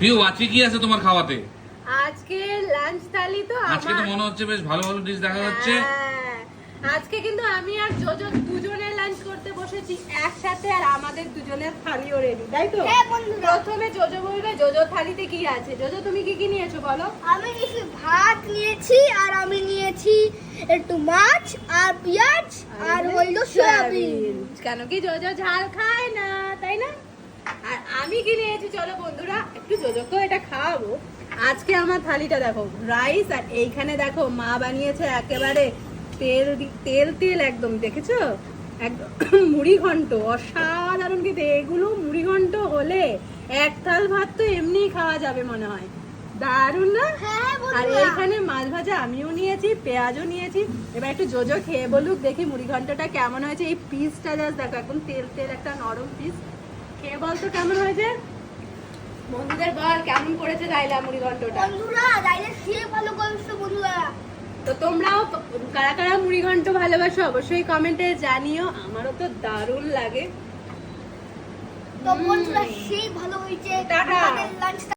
প্রিয় আজকে কি আছে তোমার খাওয়াতে? আজকে লাঞ্চ থালি তো আজকে তো মনে হচ্ছে বেশ ভালো ভালো ডিশ দেখা যাচ্ছে। আজকে কিন্তু আমি আর জোজো দুজনে লাঞ্চ করতে বসেছি একসাথে, আর আমাদের দুজনের থালিও রেডি, তাই তো? হ্যাঁ বন্ধুরা, প্রথমে জোজো বলবে জোজো থালিতে কি আছে। জোজো তুমি কি কি নিয়েছো বলো? আমি নিয়েছি ভাত নিয়েছি, আর আমি নিয়েছি একটু মাছ আর পেঁয়াজ আর হইলো সয়াবিন। কেন কি জোজো ঝাল খায় না, তাই না? আর আমি কি নিয়েছি চলো বন্ধুরা একটু জোজোকেও এটা খাওয়াবো। আজকে আমার থালিটা দেখো, রাইস, আর এইখানে দেখো মা বানিয়েছে একেবারে তেল তেল তেল একদম, দেখেছো? একদম মুড়ি ঘন্ট, অসাধারণ কিন্তু এগুলো মুড়ি ঘন্ট হলে এক থাল ভাত তো এমনিই খাওয়া যাবে মনে হয়, দারুণ না? হ্যাঁ আর বন্ধুরা, এইখানে মাছ ভাজা আমিও নিয়েছি, পেঁয়াজও নিয়েছি। এবার একটু জোজো খেয়ে বলুক দেখি মুড়ি ঘন্টটা কেমন হয়েছে। এই পিসটা জাস্ট দেখো, একদম তেল তেল একটা নরম পিস। খেয়ে বলতো কেমন হয়েছে, বন্ধুদের বল কেমন করেছে রাইলা মুড়ি ঘন্টটা। বন্ধুরা ডাইলে খেয়ে ভালো করেছো বন্ধুরা। তো তোমরাও কারা কারা মুড়ি ঘন্ট ভালোবাসো অবশ্যই কমেন্টে জানিও, আমারও তো দারুণ লাগে। তো বন্ধুরা সেই ভালো হয়েছে টাটা। আমাদের লাঞ্চ